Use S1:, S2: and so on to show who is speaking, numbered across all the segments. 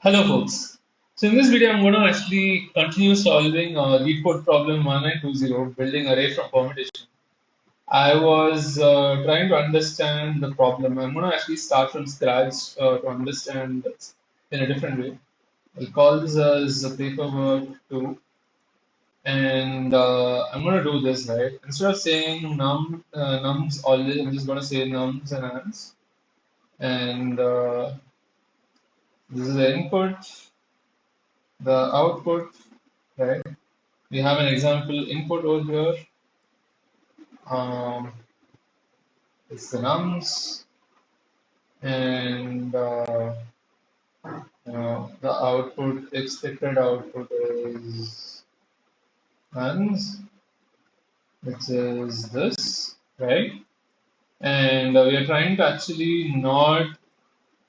S1: Hello folks. So in this video I'm going to actually continue solving LeetCode problem 1920, building array from permutation. I was trying to understand the problem. I'm going to actually start from scratch to understand this in a different way. I'll call this as a paperwork 2, and I'm going to do this, right. Instead of saying nums always, I'm just going to say nums and ands, and this is the input, the output, right. We have an example input over here. Um, it's the nums, and the output, expected output is nums, which is this, right? And we are trying to actually not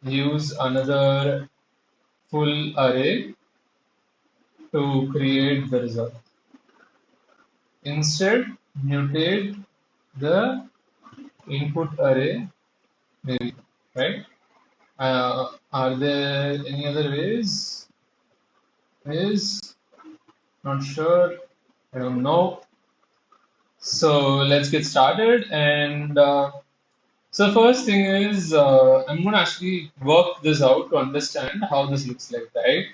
S1: use another full array to create the result. Instead, mutate the input array, maybe, right? Are there any other ways? Is not sure. I don't know. So let's get started. And so first thing is I'm going to actually work this out to understand how this looks like, right?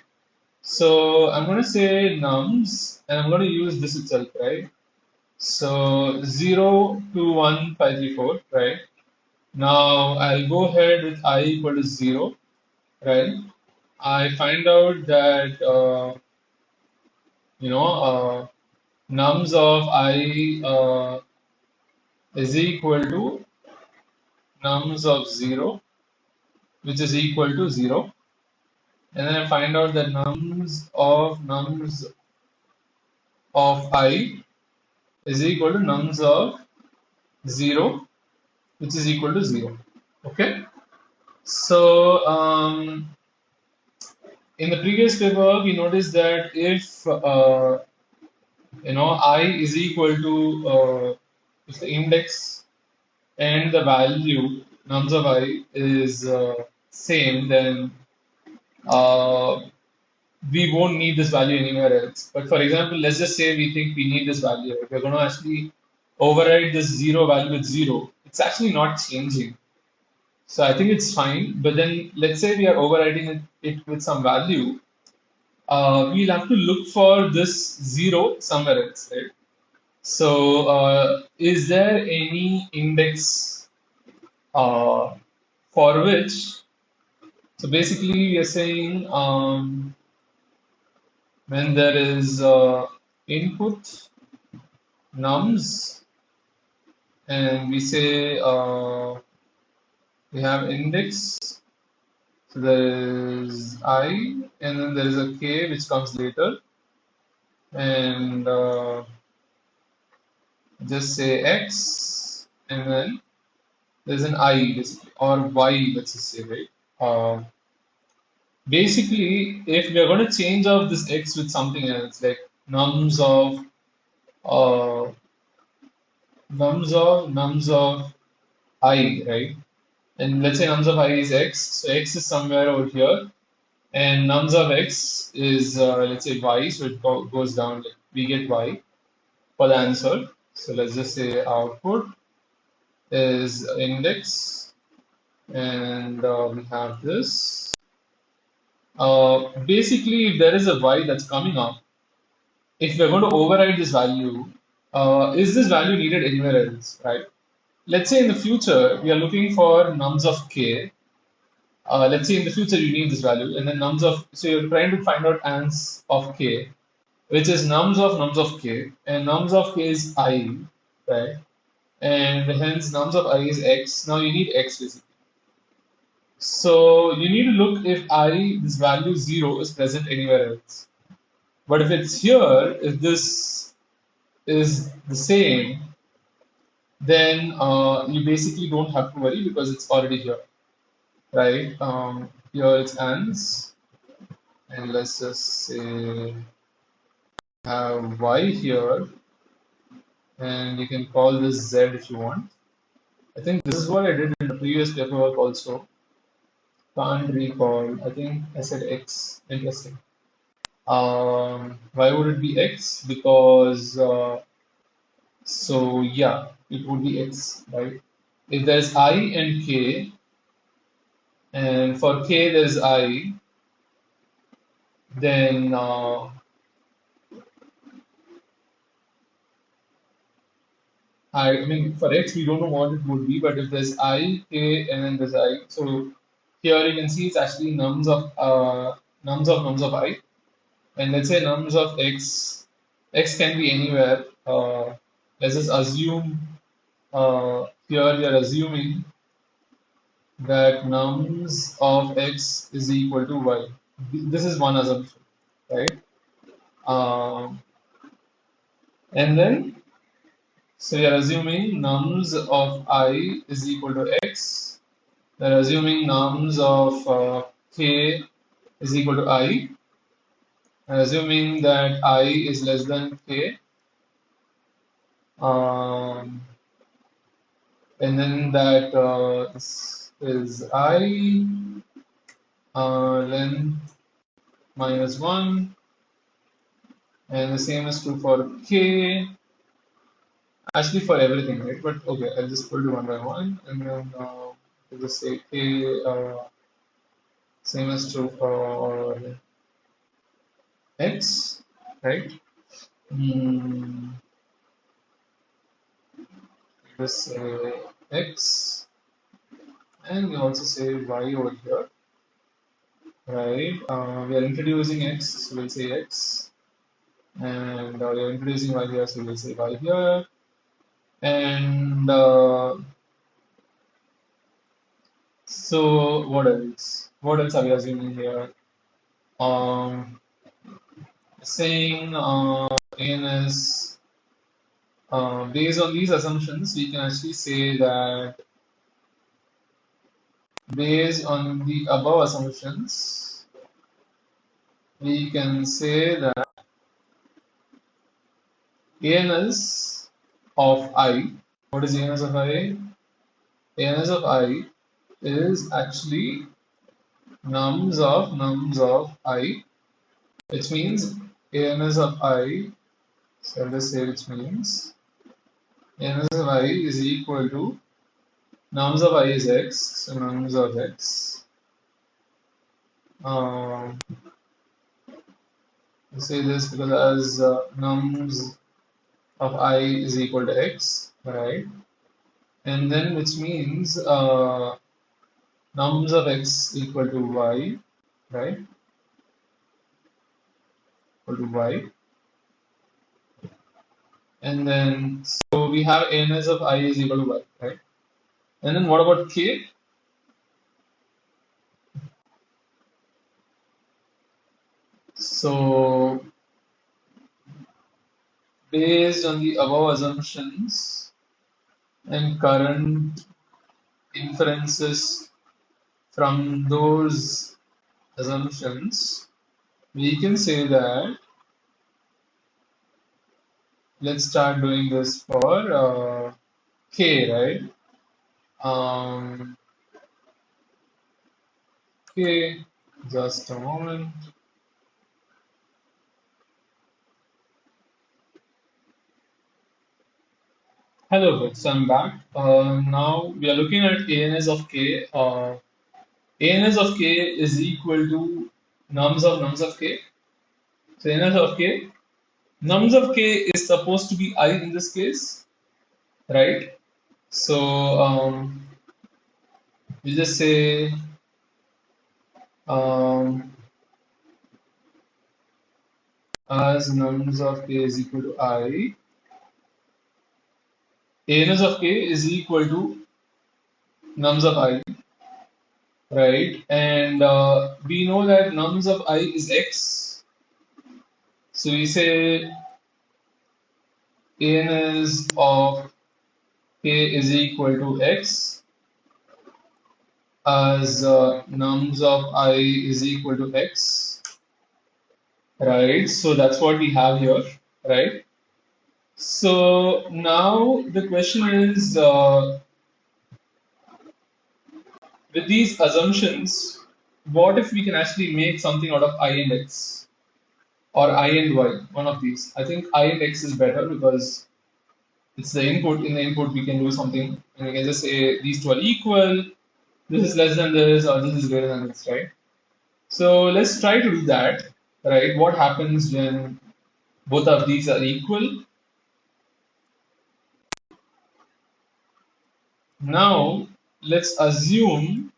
S1: So I'm going to say nums, and I'm going to use this itself, right? So 0 to 1, 5, 3, 4, right? Now I'll go ahead with I equal to 0, right? I find out that nums of I is equal to nums of 0, which is equal to 0. And then I find out that nums of I is equal to nums of 0, which is equal to 0. Okay. So in the previous paper, we noticed that if I is equal to if the index and the value nums of I is same, then uh, we won't need this value anywhere else. But for example, let's just say we think we need this value. If we're going to actually override this 0 value with 0, it's actually not changing. So I think it's fine. But then let's say we are overriding it with some value. We'll have to look for this 0 somewhere else, right? So is there any index uh, for which, so basically we are saying when there is input nums, and we say we have index, so there is I, and then there is a k which comes later, and just say x, and then there's an I basically, or y, let's just say, right? Basically, if we are going to change off this x with something else, like nums of uh, nums of I, right? And let's say nums of I is x, so x is somewhere over here, and nums of x is let's say y, so it goes down. Like we get y for the answer. So let's just say output is index, and we have this. Basically, if there is a y that's coming up, if we're going to override this value, is this value needed anywhere else, right? Let's say in the future, we are looking for nums of k. Let's say in the future, you need this value, and then nums of, so you're trying to find out ans of k, which is nums of k, and nums of k is I, right? And hence nums of I is x. Now you need x basically. So you need to look if I, this value 0, is present anywhere else. But if it's here, if this is the same, then you basically don't have to worry because it's already here, right? Here it's ans, and let's just say have y here, and you can call this z if you want. I think this is what I did in the previous paperwork also. Can't recall. I think I said X. Interesting. Why would it be X? Because so yeah, it would be X, right? If there's I and K, and for K there's I, then I mean for X we don't know what it would be, but if there's I, K, and then there's I, so here you can see it's actually nums of I, and let's say nums of X, X can be anywhere. Let's just assume here we are assuming that nums of X is equal to Y. This is one assumption, right? Um, and then so we are assuming nums of I is equal to X. We are assuming nums of K is equal to I. Assuming that I is less than K. Um, and then that this is I length minus 1, and the same is true for K. Actually, for everything, right? But okay, I'll just put it one by one, and then we'll just say K. Same is true for X, right? Hmm. Just say X, and we also say Y over here, right? We are introducing X, so we'll say X, and we are introducing Y here, so we'll say Y here, and so what else? What else are we assuming here? Um, saying ANS, based on these assumptions, we can actually say that based on the above assumptions, we can say that ANS of I, what is ANS of I? ANS of I is actually nums of I, which means ANS of I, so let's say which means ANS of I is equal to nums of I is X, so nums of X. Um, I say this because as nums of I is equal to X, right? And then which means nums of X equal to Y, right? Equal to Y. And then so we have ANS of I is equal to Y, right? And then what about K? So based on the above assumptions and current inferences from those assumptions, we can say that let's start doing this for K, right? Um, K, just a moment. Hello, folks, I'm back. Now we are looking at ANS of K. ANS of K is equal to nums of K. So ANS of K, nums of K is supposed to be I in this case, right? So we just say um, as nums of K is equal to I, ANS of K is equal to nums of I, right? And we know that nums of I is X. So we say ANS of K is equal to X as nums of I is equal to X, right? So that's what we have here, right? So now the question is with these assumptions, what if we can actually make something out of I and X or I and Y, one of these? I think I and X is better because it's the input. In the input, we can do something and we can just say these two are equal, this is less than this, or this is greater than this, right? So let's try to do that, right? What happens when both of these are equal? Now, let's assume,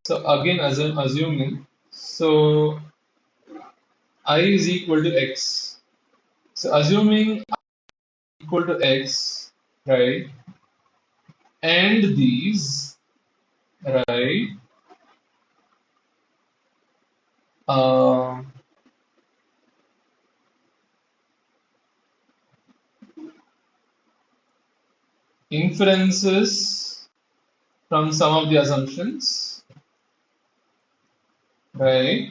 S1: so again, assuming, so I is equal to X. So assuming equal to X, right? And these, right? Uh, Inferences from some of the assumptions, right?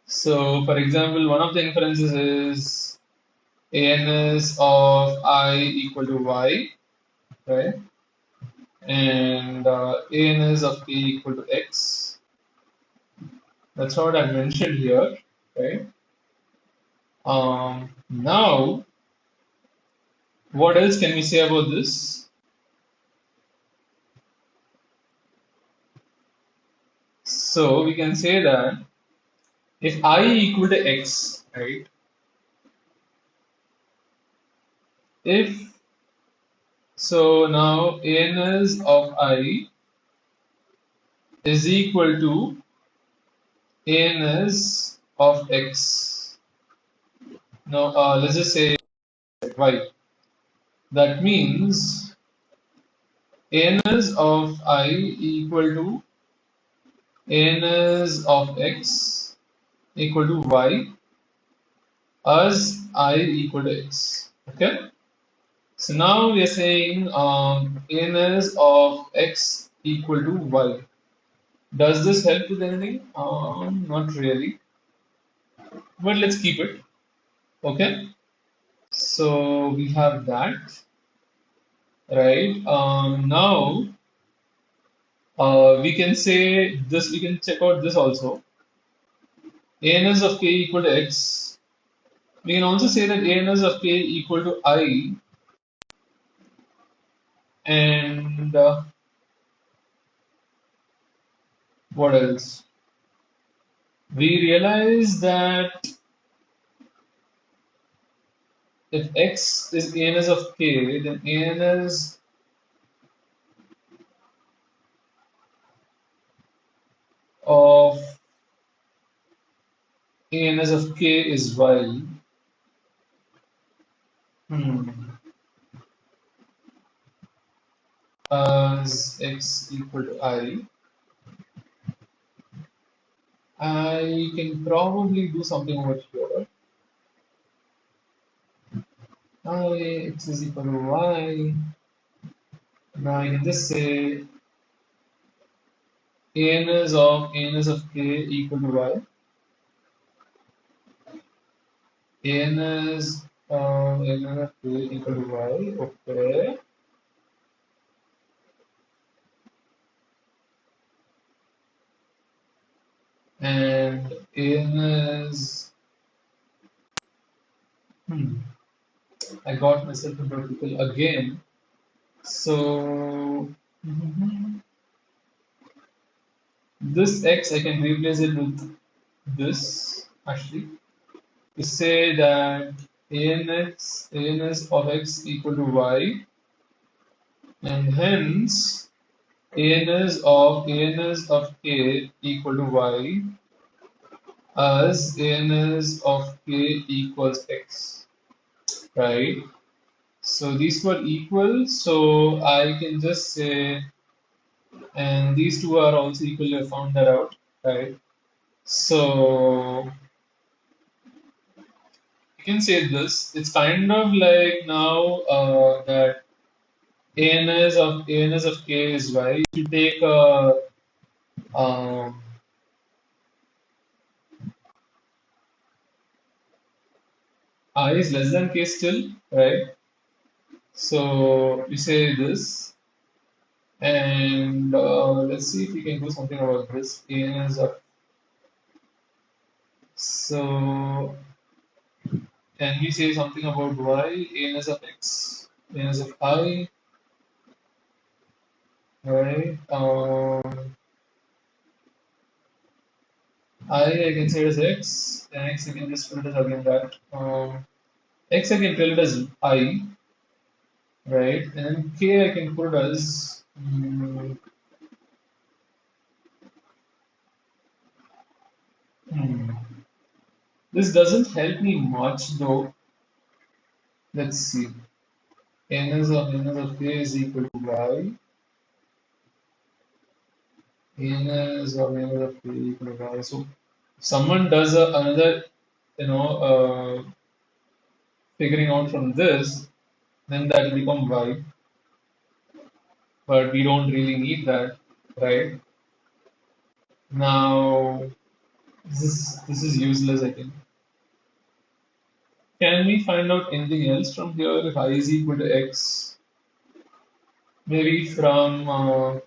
S1: So, for example, one of the inferences is ANS of I equal to Y, right? And ANS of K equal to X. That's what I mentioned here, right? Now, what else can we say about this? So we can say that if I equal to X, right? If so, now ANS of I is equal to ANS of X. Now, let's just say Y. That means ANS of I equal to ANS of X equal to Y as I equal to X. Okay. So now we are saying ANS of X equal to Y. Does this help with anything? Not really, but let's keep it. Okay. So we have that, right? Now we can say this. We can check out this also. ANS of K equal to X. We can also say that ANS of K equal to I, and what else? We realize that if X is ANS of K, then ANS of ANS of K is Y. Hmm. As X equal to I can probably do something over here. X is equal to Y. Now I can just say ANS of K equal to Y. ANS of K equal to Y. Okay. And ANS. I got myself into a pickle again. So this X I can replace it with this actually. To say that ANS of X equal to Y, and hence ANS of K equal to Y as ANS of K equals X, right? So these were equal, so I can just say, and these two are also equal. I found that out, right? So you can say this. It's kind of like now that ANS of K is Y. If you take um, I is less than K still, right? So you say this. And let's see if we can do something about this. A is of, so can we say something about y? A is of x, A is of I, right? I can say it as x, and x I can just put it as again that. X I can tell it as I, right? And then k I can put it as hmm. This doesn't help me much though. Let's see. N is of k is equal to y. N is of k equal to y. So if someone does another, figuring out from this, then that will become y. But we don't really need that, right? Now this is useless, I think. Can we find out anything else from here? If I is equal to x, maybe from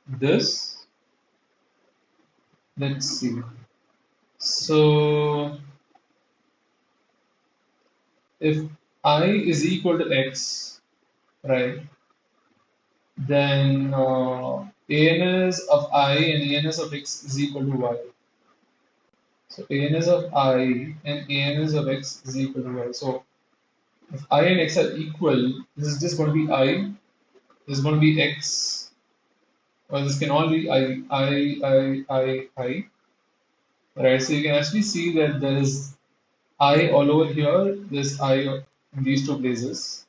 S1: this. Let's see. So if I is equal to x, right, then ans of I and ans of x is equal to y. So ans of I and ans of x is equal to y. So if I and x are equal, this is just going to be I, this is going to be x, or this can all be I, right? So you can actually see that there is I all over here, there's I in these two places.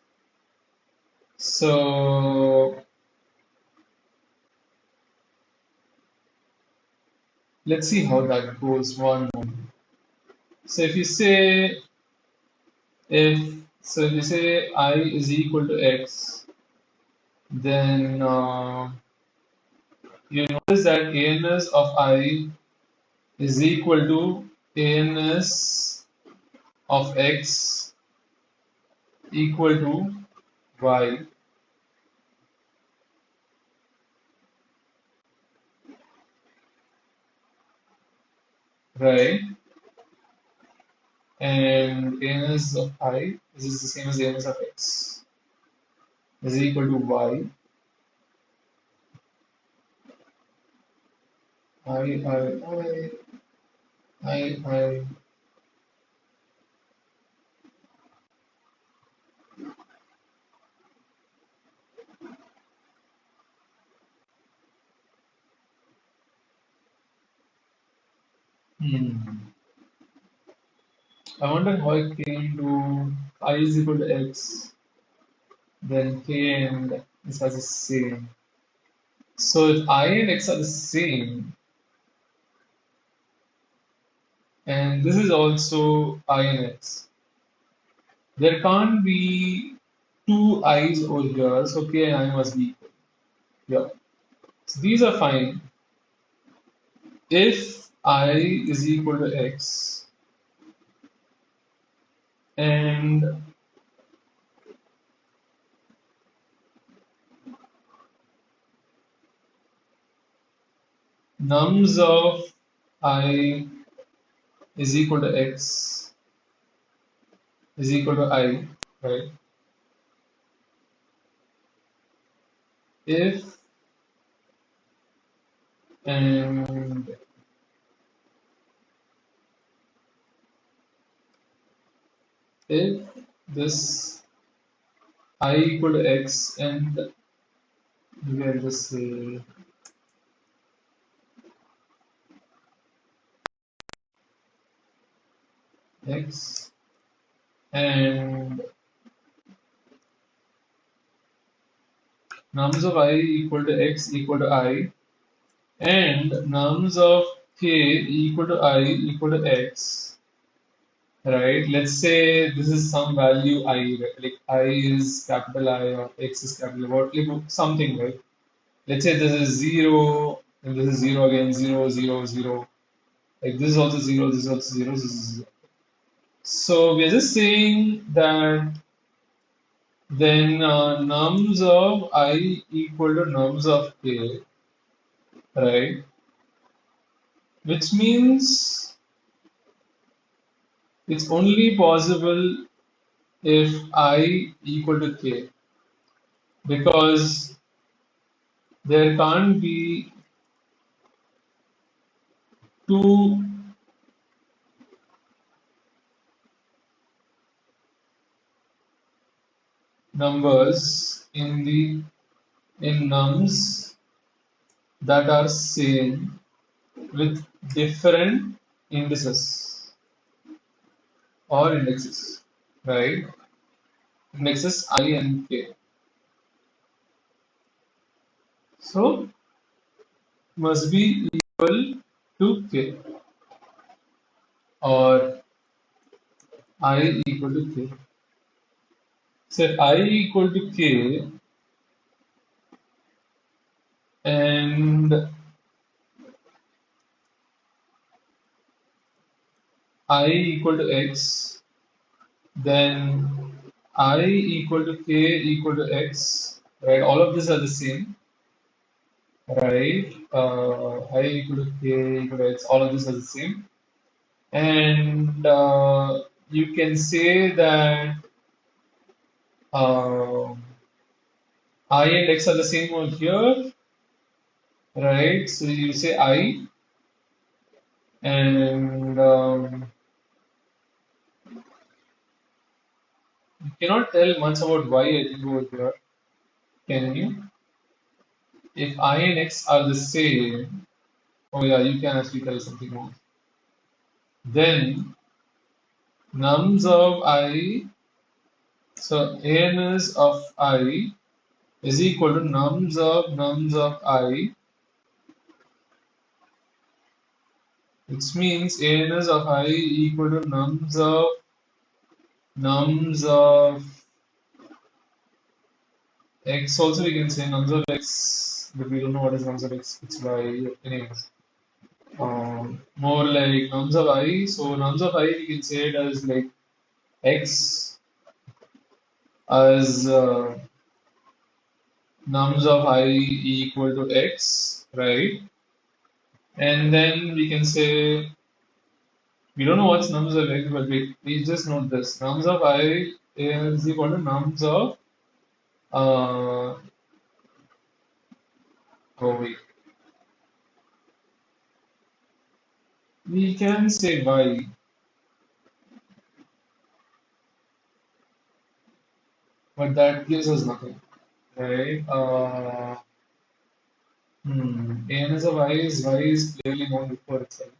S1: So let's see how that goes. One moment. So if you say I is equal to x, then you notice that ans of I is equal to ans of x equal to y, right? And ans of I, this is the same as ans of x, is equal to y. I. Hmm. I wonder how I came to I is equal to x, then k and this has the same. So if I and x are the same, and this is also I and x, there can't be two i's over here, so k and I must be equal. Yeah. So these are fine. If I is equal to x and nums of I is equal to x is equal to I, right? If and if this I equal to x and we will just say x and nums of I equal to x equal to I and nums of k equal to I equal to x, right? Let's say this is some value I, right? Like I is capital I or x is capital what, like something, right? Let's say this is 0 and this is 0 again, 0 0 0. Like this is also 0, this is also 0, this is 0. So we're just saying that then nums of I equal to nums of k, right? Which means it's only possible if I equal to k, because there can't be two numbers in nums that are same with different indices or indexes, right? Indexes I and k. So must be equal to k, or I equal to k. So if I equal to k and I equal to x, then I equal to k equal to x, right? All of these are the same, right? I equal to k equal to x, all of these are the same. And you can say that uh, I and x are the same over here, right? So you say I, and you cannot tell much about y, I think, over here. Can you? If I and x are the same, oh yeah, you can actually tell something more. Then nums of I, so ans of I is equal to nums of I, which means ans of I equal to nums of x. Also, we can say nums of x, but we don't know what is nums of x. It's y, anyways. More like nums of I. So nums of I, we can say it as like x as nums of I equal to x, right? And then we can say we don't know what's nums of x, but we just know this. Nums of I is equal to nums of uh oh wait. We can say y, but that gives us nothing, right? An is of y is clearly known before itself.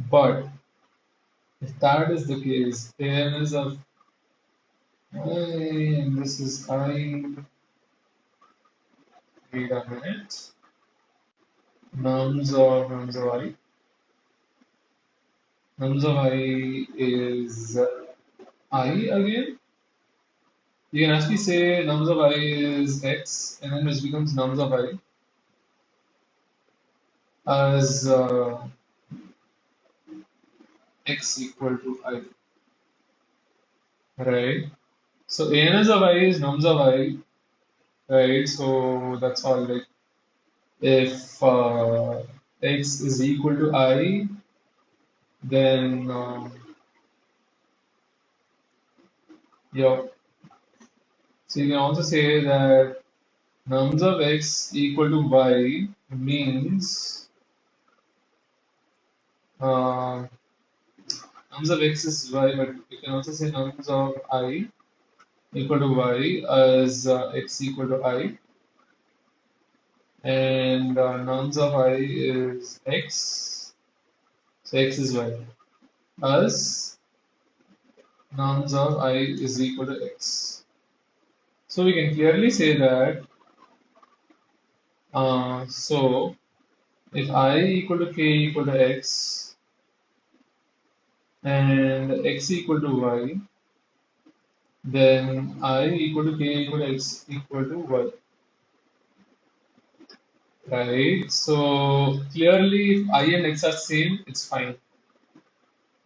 S1: But if that is the case, an is of y, and this is I. Wait a minute. Nums of I. Nums of I is I again. You can actually say nums of I is x, and then which becomes nums of I as x equal to I, right? So ans of I is nums of I, right? So that's all. Like if x is equal to I, then yeah. So you can also say that nums of x equal to y means uh, nums of x is y, but you can also say nums of I equal to y as x equal to I, and nums of I is x, so x is y, as nums of I is equal to x. So we can clearly say that so if I equal to k equal to x and x equal to y, then I equal to k equal to x equal to y, right? So clearly if I and x are same, it's fine.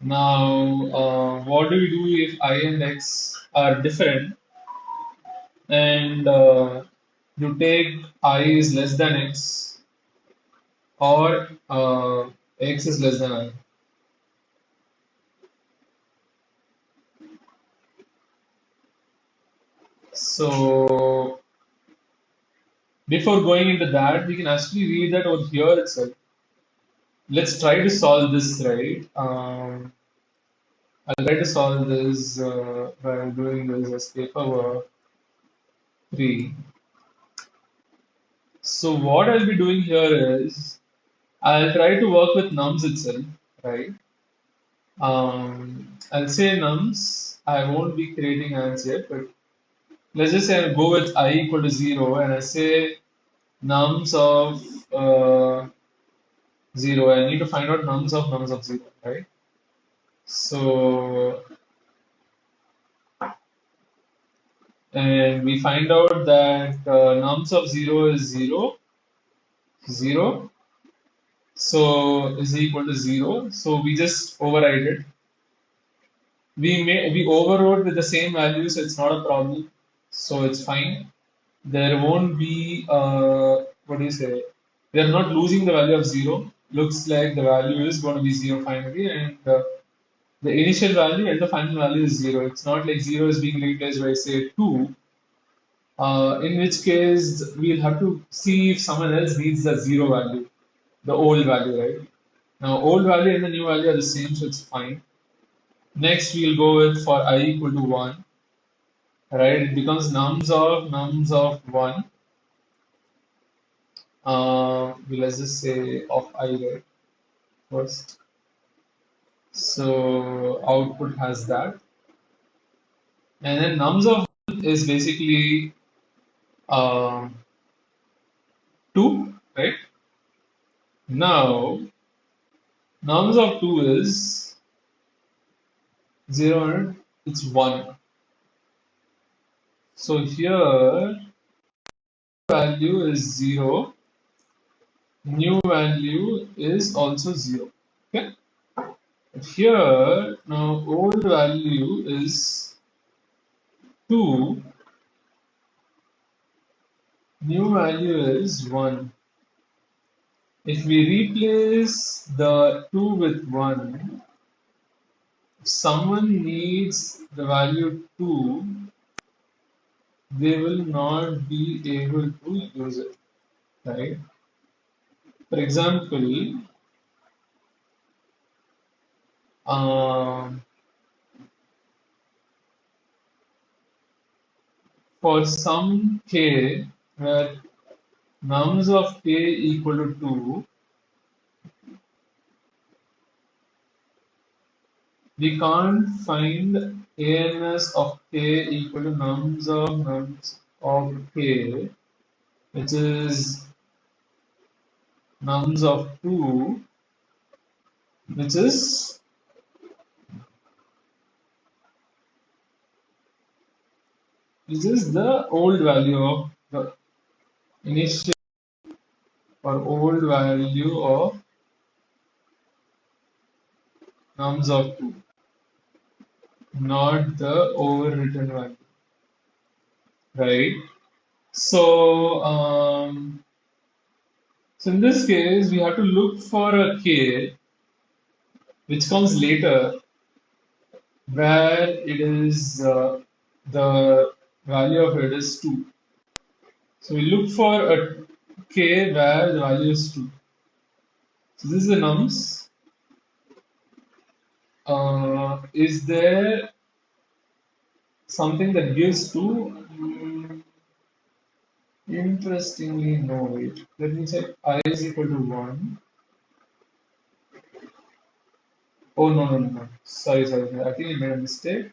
S1: Now, what do we do if I and x are different and you take I is less than x or x is less than I? So, before going into that, we can actually read that over here itself. Let's try to solve this, right? I'll try to solve this by doing this as paperwork 3. So what I'll be doing here is I'll try to work with nums itself, right? I'll say nums. I won't be creating ands yet, but let's just say I go with I equal to 0 and I say nums of 0. I need to find out nums of 0, right? So, and we find out that nums of 0 is 0, 0, so is equal to 0. So we just override it. We overrode with the same value, so it's not a problem. So it's fine. There won't be what do you say? We are not losing the value of 0. Looks like the value is going to be 0 finally, and the initial value and the final value is 0. It's not like 0 is being replaced by say 2, in which case we'll have to see if someone else needs the 0 value, the old value, right? Now, old value and the new value are the same, so it's fine. Next, we'll go with for I equal to 1, right? It becomes nums of 1. Let's just say of I, right? First. So output has that. And then nums of 1 is basically um, 2, right? Now, nums of 2 is 0 and it's 1. So here, value is 0, new value is also 0. Okay? But here, now old value is 2, new value is 1. If we replace the 2 with 1, if someone needs the value 2, they will not be able to use it, right? For example, um, for some k where nums of k equal to 2, we can't find ANS of k equal to nums of k, which is nums of 2, which is the old value of the initial or old value of nums of 2, not the overwritten value, right? So, so in this case, we have to look for a k which comes later where it is the value of it is 2. So we look for a k where the value is 2. So this is the nums. Is there something that gives 2? Interestingly, no. Wait. Let me check. I is equal to 1. Oh, no, no, no, no. Sorry, sorry. I think I made a mistake.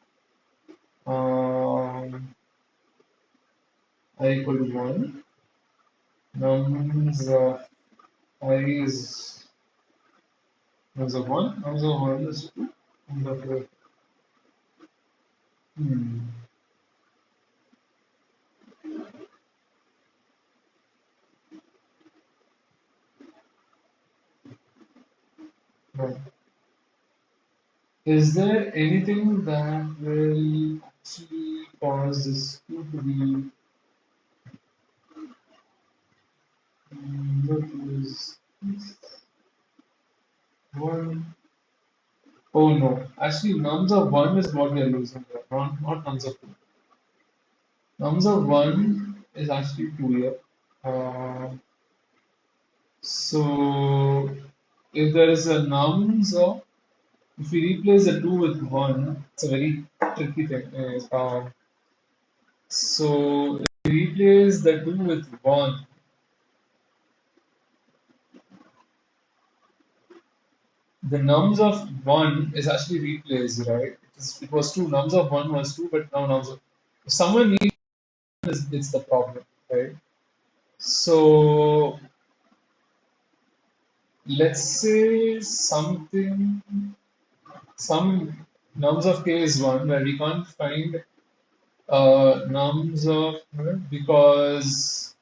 S1: I equal to 1. Nums of I is nums of 1. Nums of 1 is 2. Nums of 2. Hmm. No. Is there anything that will actually cause this two to be what is one? Oh no, actually nums of one is what we are losing here, not nums of two. Nums of one is actually two here. Uh, so if there is a nums of, if we replace the two with one, it's a very tricky thing. So if we replace the two with one, the nums of one is actually replaced, right? It was two. Nums of one was two, but now nums of if someone needs it's the problem, right? So let's say some nums of k is one where we can't find nums of because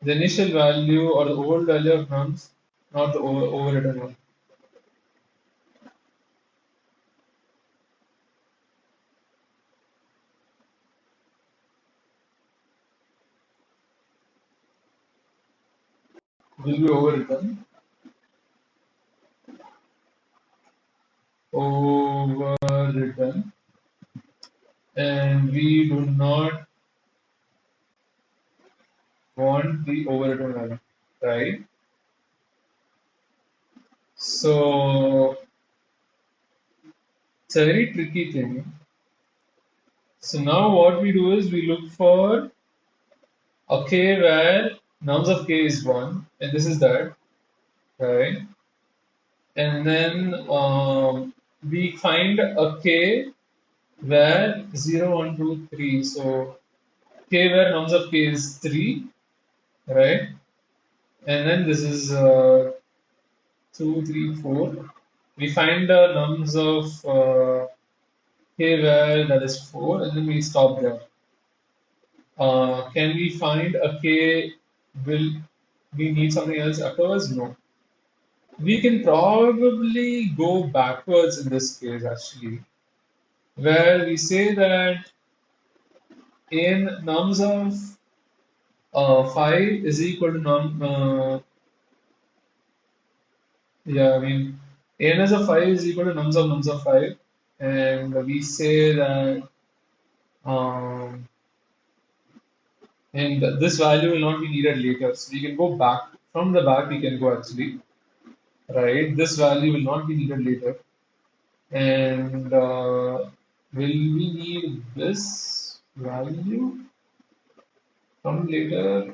S1: the initial value or the old value of nums, not the overridden one, will be overridden, and we do not want the overridden value, right? So it's a very tricky thing. So now what we do is we look for a k where nums of k is 1, and this is that, right? And then we find a k where 0, 1, 2, 3. So k where nums of k is 3, right? And then this is 2, 3, 4. We find the nums of k where that is 4, and then we stop there. Can we find a k? Will we need something else occurs? No. We can probably go backwards in this case actually, where we say that in nums of 5 is equal to yeah, I mean, ANS of 5 is equal to nums of 5, and we say that um, and this value will not be needed later. So we can go back from the back. We can go actually right. This value will not be needed later, and will we need this value from later?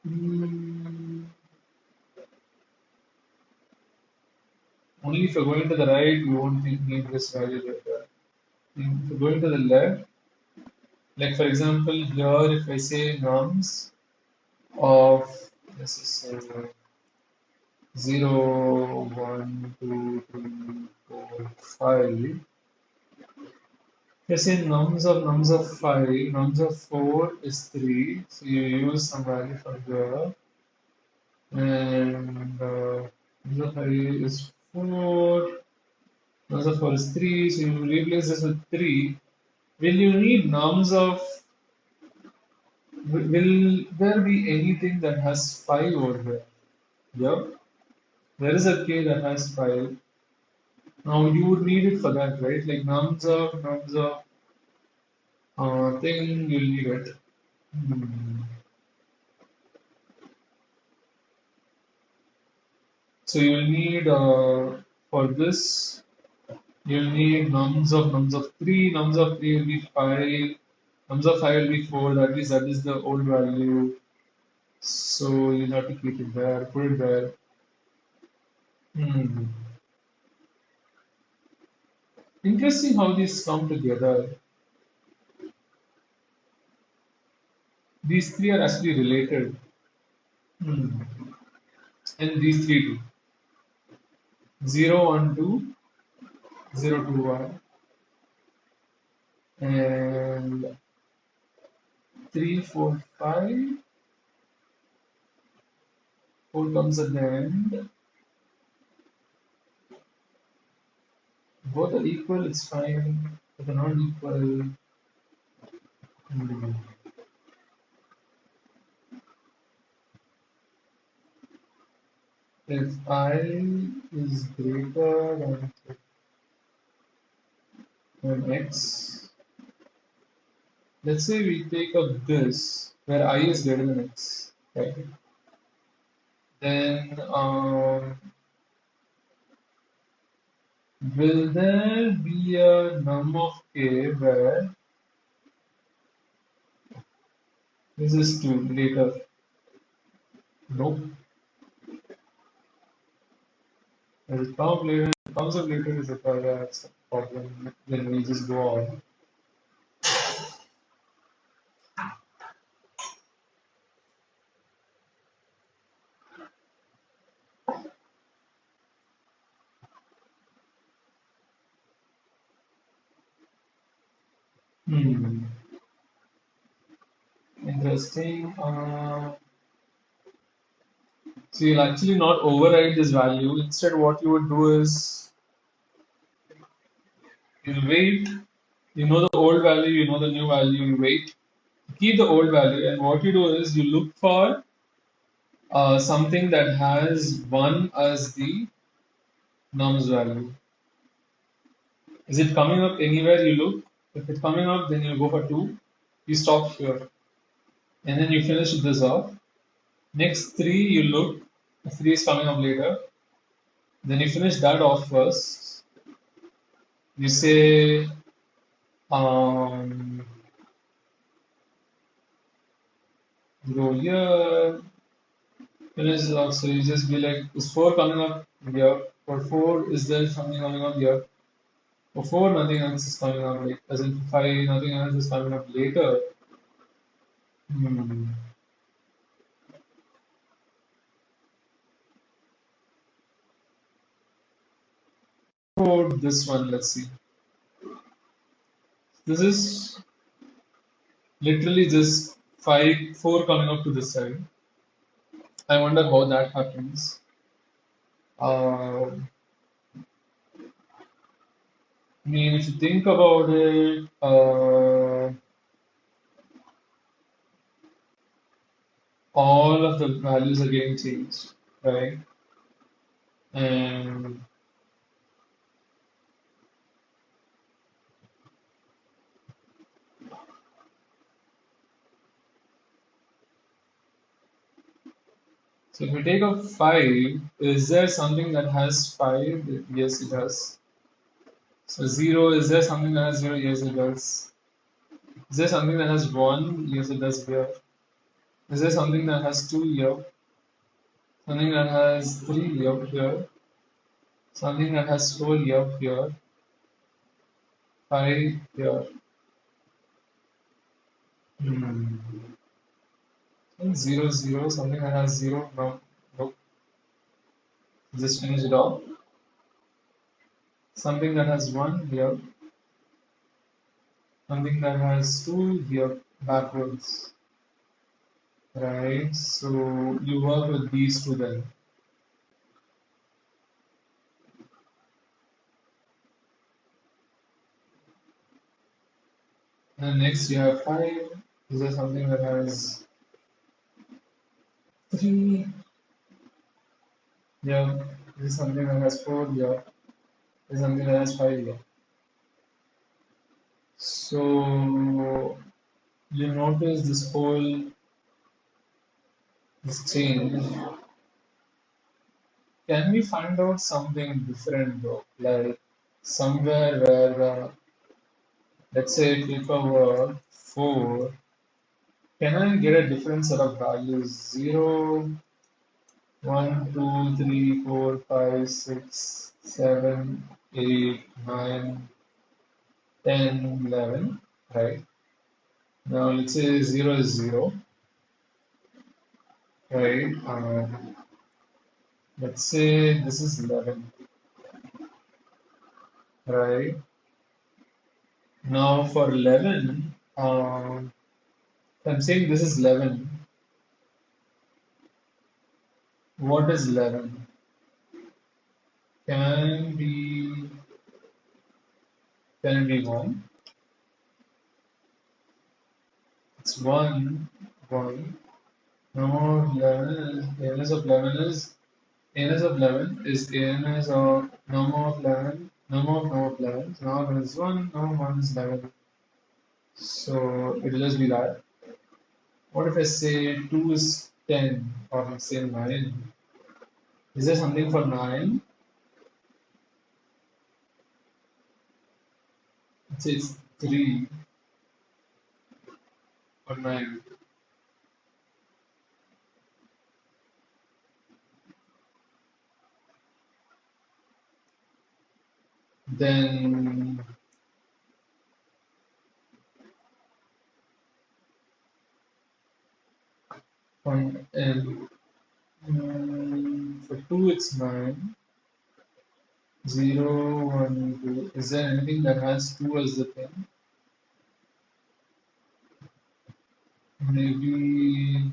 S1: Hmm, only if you're going to the right, you won't need this value later. If you're going to the left, like for example, here if I say nums of this is 0, 1, 2, 3, 4, 5. You're saying nums of 5, nums of 4 is 3. So you use some value from here. And nums of 5 is 4. Nums of 4 is 3. So you replace this with 3. Will you need nums of will there be anything that has 5 over here? Yeah. There is a k that has 5. Now you would need it for that, right? Like nums of thing, you'll need it. Hmm. So you'll need for this, you'll need nums of 3. Nums of 3 will be 5. Nums of 5 will be 4. That is the old value. So you'll have to keep it there, put it there. Hmm. Interesting how these come together. These three are actually related. Hmm. And these three too. 0, 1, 2, 0, 2, 1, and 3, 4, 5. 4 comes at the end. both are equal, it's fine. If they're not equal, hmm. If I is greater than x, let's say we take up this where I is greater than x, right? Then will there be a num of k where this is 2 later? Nope. If it comes up later is a that's a problem. Then we just go on. Hmm. Interesting. So you'll actually not override this value. Instead, what you would do is you'll wait. You know the old value, you know the new value, you wait. Keep the old value, and what you do is you look for something that has 1 as the nums value. Is it coming up anywhere you look? If it's coming up, then you go for 2. You stop here. And then you finish this off. Next 3, you look. 3 is coming up later. Then you finish that off first. You say, um, go here, finish it off. So you just be like, is 4 coming up here? For 4, is there something coming up here? For 4, nothing else is coming up. Like, as in 5, nothing else is coming up later. Hmm. For this one, let's see. This is literally just 4 coming up to this side. I wonder how that happens. I mean, if you think about it, all of the values are getting changed, right? And so if we take a 5, is there something that has 5? Yes, it does. So 0, is there something that has 0? Yes, it does. Is there something that has 1? Yes, it does here. Is there something that has 2 here? Something that has 3 here? Something that has 4 here? 5 here. Hmm. 0, 0, something that has 0. No, nope. Just finish it off. Something that has 1 here. Something that has 2 here backwards. Right? So you work with these two then. And next you have 5. Is there something that has 3? Yeah. Is there something that has 4? Yeah. Is there something that has 5? Yeah. So you notice this change. Can we find out something different though? Like somewhere where, let's say people were 4, can I get a different set of values? 0, 1, 2, 3, 4, 5, 6, 7, 8, 9, 10, 11, right? Now let's say 0 is 0, right? Let's say this is 11, right? Now for 11, I'm saying this is 11. What is 11? Can be Can it be 1? It's 1, 1. Number of 11 is ANS of 11 is ANS of 11 is ANS of number of 11, number of 11. So now 11 is 1, number of 1 is 11. So it will just be that. What if I say 2 is 10 or I say 9? Is there something for 9? It says 3 or 9. Then on N, for 2 it's 9, 0, 1, 2. Is there anything that has 2 as the thing? Maybe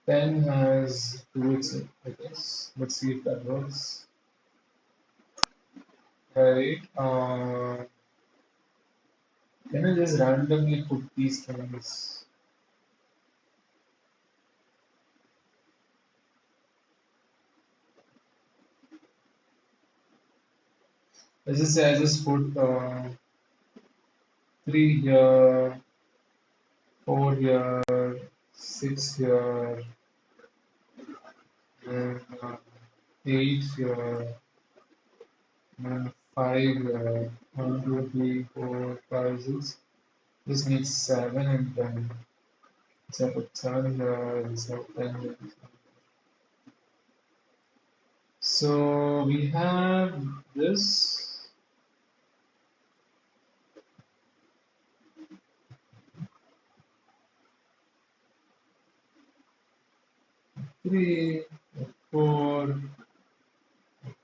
S1: 10 has 2 itself, I guess. Let's see if that works. Right. Can I just randomly put these things? Let's just say I just put 3 here, 4 here, 6 here, and 8 here, and 5 here. 1, 2, 3, 4, 5, 6. This needs 7 and 10. So I put 7 here, so 10 here. So we have this. Three, 4,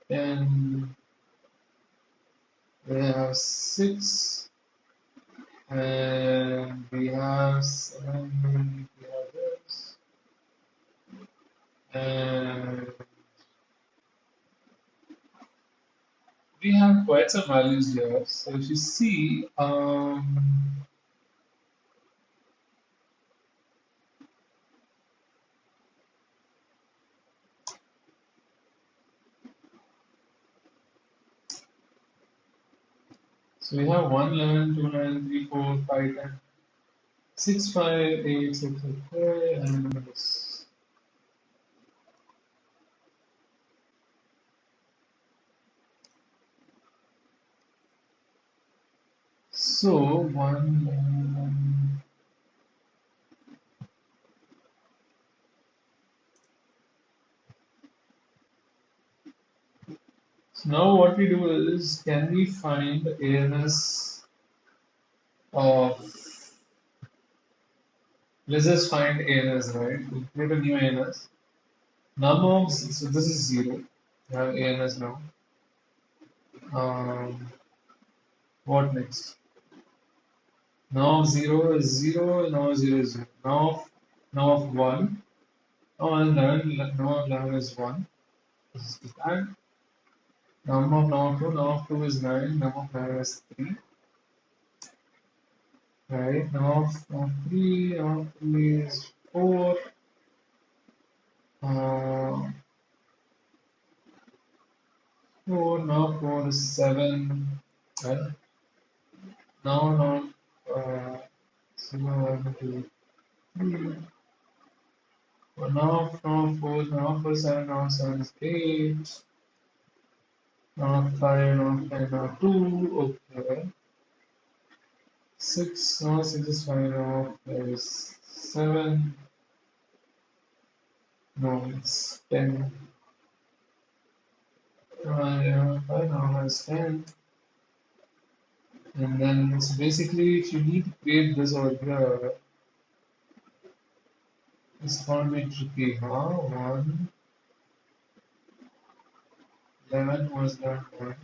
S1: 10. We have 6, and we have 7. We have this, and we have quite some values here. So if you see, so we have 1, 11, 2, 9, 3, 4, 5, 10, 6, 5, 8, 6, okay, and this. So 1, so now what we do is, can we find ANS of, let's just find ANS, right? We create a new ANS. Num of, so this is 0. We have ANS now. Um, what next? Now of 0 is 0, now of 0 is 0. Now of 1, now of 11 is 1. This is that. Now of 2 is 9, now of 9 is 3. Right, now of 3 is 4. Uh, 4, now 4 is 7. Right? Now, zero, 1, 2, 3. Well, now 4, 7, now 7 is 8. Now 5, now 5, now 2. Okay. 6, now 6 is 5, now 5 is 7. No, it's 10. Now 5 now is 10. And then, so basically, if you need to create this over here, it's gonna be tricky, huh? 1, 11 was that 1.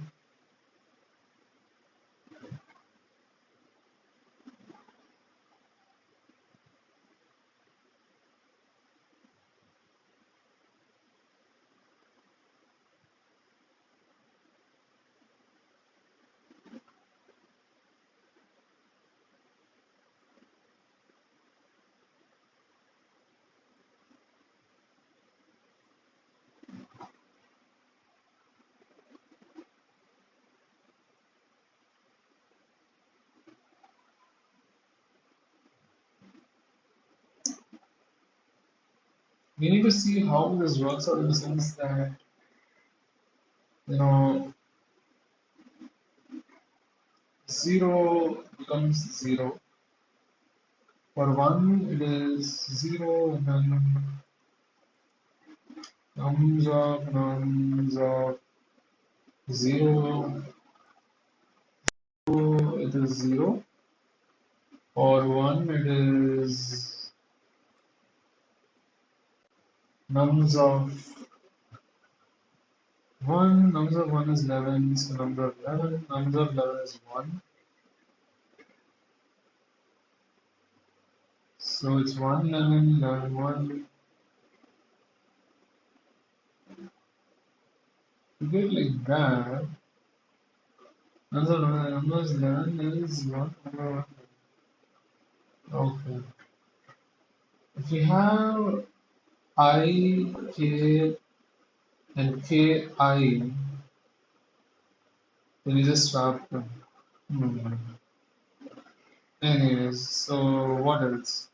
S1: we need to see how this works out in the sense that, you know, 0 becomes 0. For 1, it is 0, and then nums of 0, 2, it is 0. For 1, it is nums of 1, nums of 1 is 11, so number of 11, nums of 11 is 1. So it's 1, 11, 11, 1. To get like that, numbers 11 is 1, number 1. Okay. If we have I, K, and Ki, then you just swap them. Hmm. Anyways, so what else?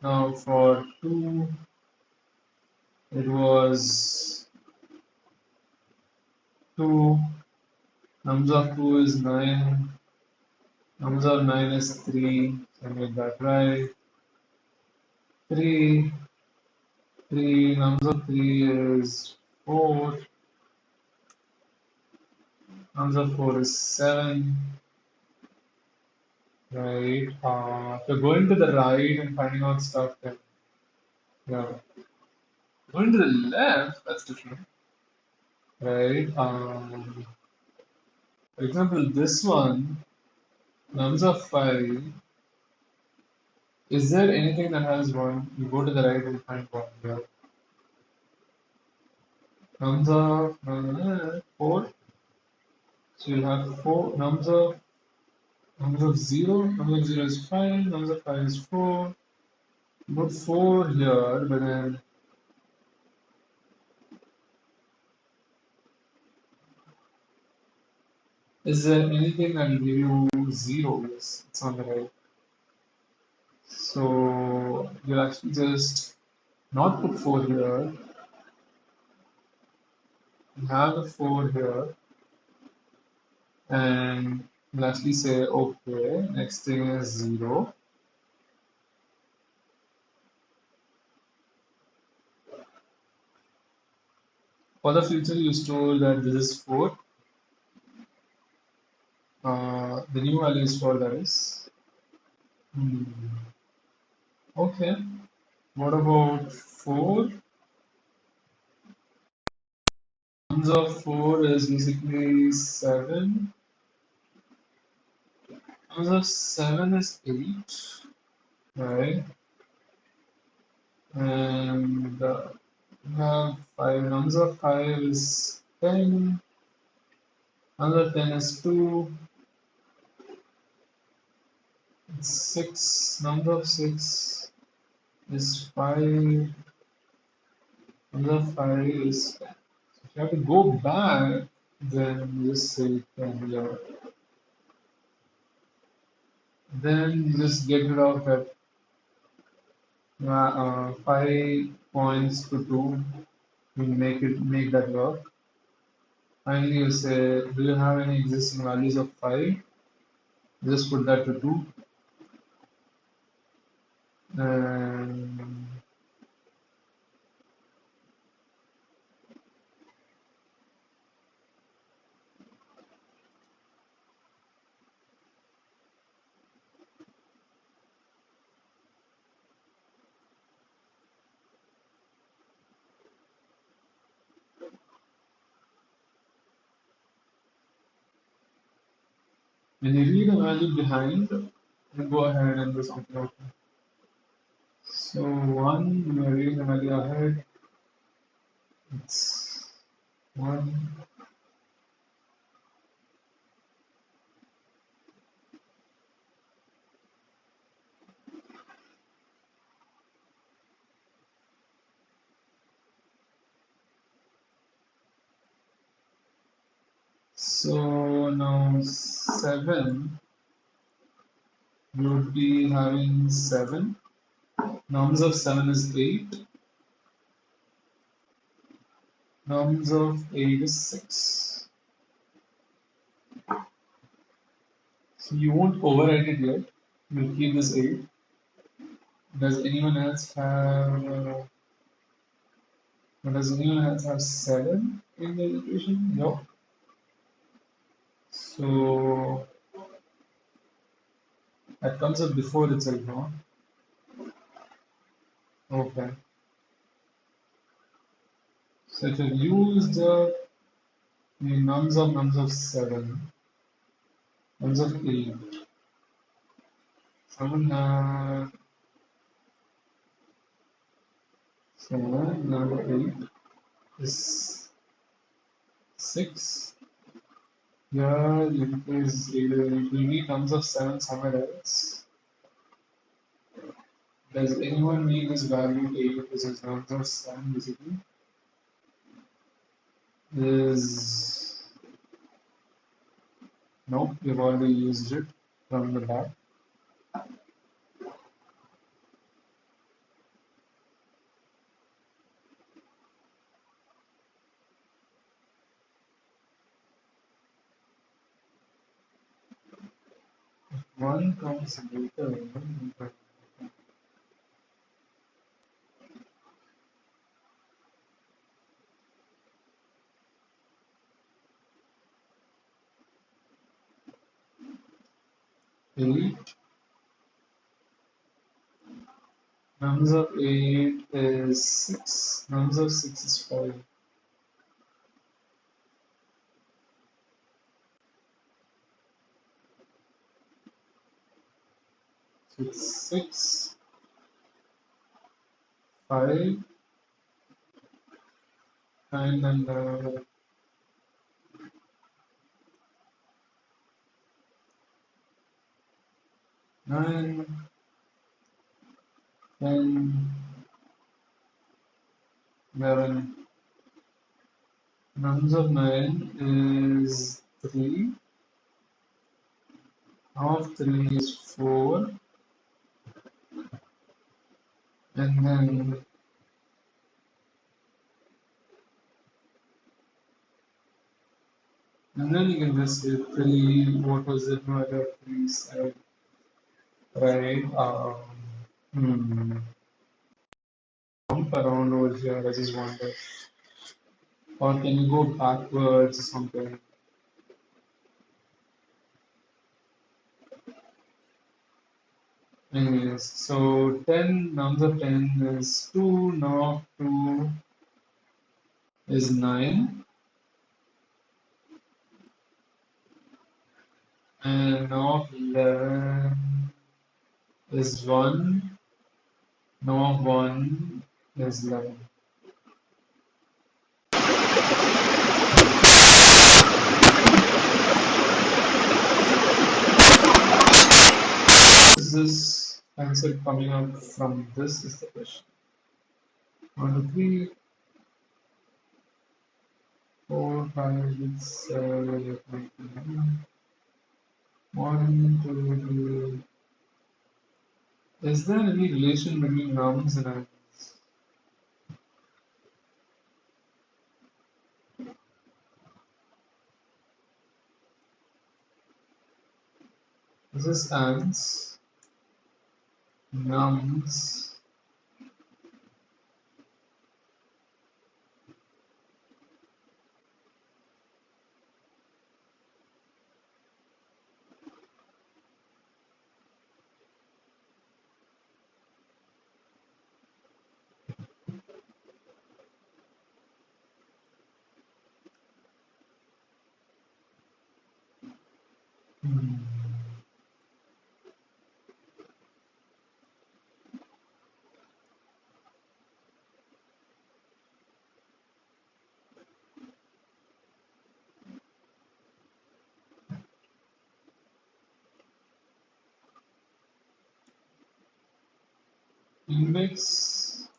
S1: Now for 2, it was 2, nums of 2 is 9, nums of 9 is 3, so I made that right. 3, 3, nums of 3 is 4, nums of 4 is 7, right? So going to the right and finding out stuff, then, yeah. Going to the left, that's different, right? For example, this one, nums of 5, is there anything that has 1? You go to the right and find 1, yeah. Nums of 4, so you'll have 4, nums of 0, nums of 0 is 5, nums of 5 is 4. Put 4 here, but then is there anything that will give you 0? Yes, it's on the right. So you'll actually just not put 4 here, you have the 4 here, and you'll actually say, okay, next thing is 0. For the future, you store that this is 4. The new value is 4, that is. Okay. What about 4? Nums of 4 is basically 7. Nums of 7 is 8, right? And we have 5. Nums of 5 is 10. Nums of 10 is 2. 6. Nums of 6 is 5. Nums of 5 is 10. So if you have to go back, then just say 10 here. Then just get rid of that 5 points to 2. You make that work. Finally, you say, do you have any existing values of 5? Just put that to 2. And when you read a value behind, you go ahead and do something else. So 1, when you're reading the value ahead, it's 1. So now 7, you would be having 7. Nums of 7 is 8. Nums of 8 is 6. So you won't overwrite it yet. You'll keep this 8. Does anyone else have does anyone else have 7 in the equation? No. So that comes up before itself, no? Okay. So if you use the nums of 7, nums of 8, someone 7, number 8 is 6. Here it is either we need nums of 7 somewhere else. Does anyone need this value 8, which is nums of 7 basically? Is no, we've already used it from the back. One comes later. 8. Nums of 8 is 6. Nums of 6 is 5. So it's 6, 5, and then 9, 10, 11. Nums of 9 is 3. Half 3 is 4. And then you can just say 3. What was it? No other 3 side. Right? Jump around over here. I just wonder. Or can you go backwards or something? Anyways, so 10, nums of 10 is 2, now 2 is 9, and now 11 is 1, now 1 is 11. Is this answer coming up from this is the question. 1, 2, 3, 4, 5, 6, 7, 8, 9, 10. 1, 2, 3. Is there any relation between nums and ends? This is ants, nums, index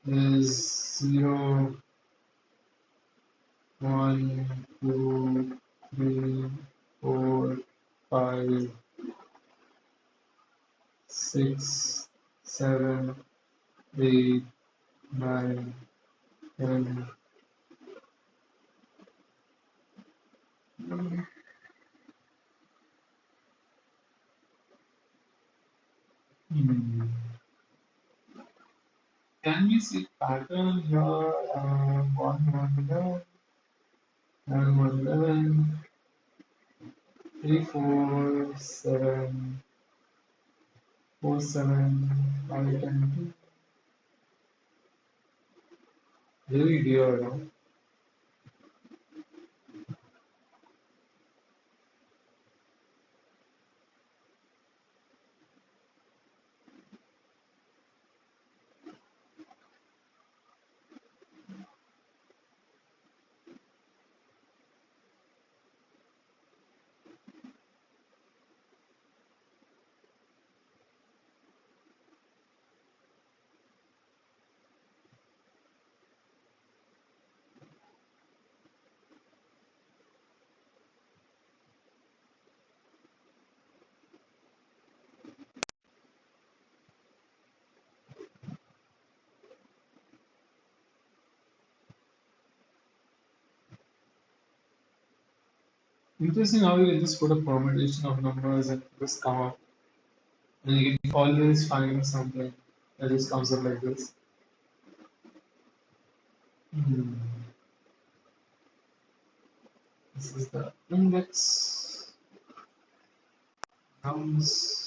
S1: is 0, 1, 2, 3, 4, 5, 6, 7, 8, 9, 10. Hmm. Can we see pattern here? 1, 1, 11, 1, 1, 11, 3, 4, 7, 4, 7, 5, 10, 2. Really dear, no? Interesting how you can just put a permutation of numbers and just come up. And you can always find something that just comes up like this. Hmm. This is the index rounds.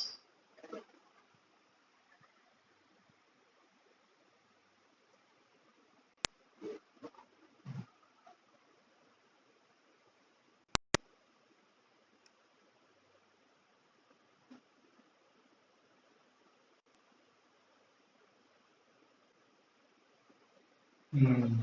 S1: Hmm.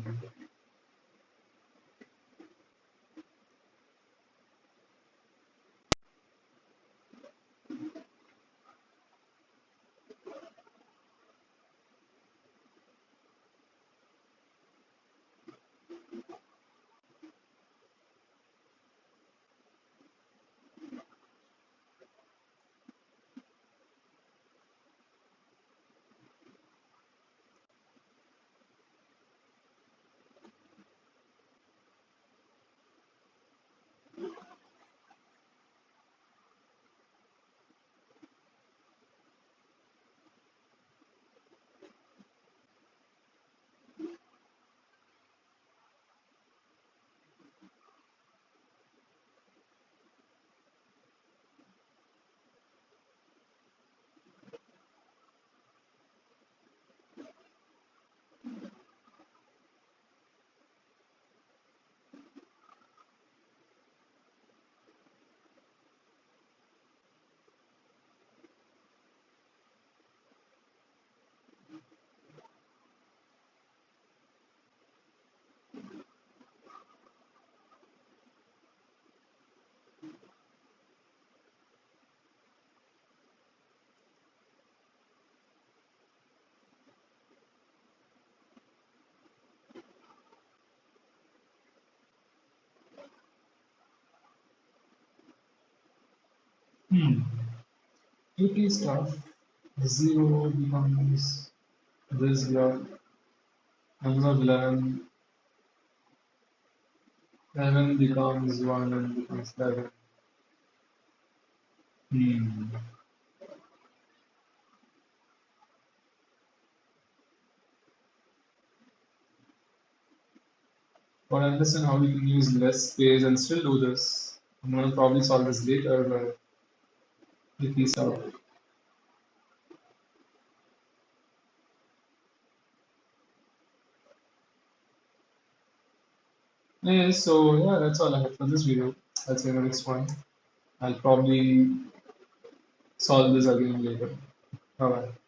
S1: Hmm. Tricky stuff. 0 becomes this block. Number of 11. 11 becomes 1 and becomes 11. Hmm. But I understand how we can use less space and still do this. I'm gonna probably solve this later, but tricky stuff. Anyway, so yeah, that's all I have for this video. I'll see you in the next one. I'll probably solve this again later. Bye bye.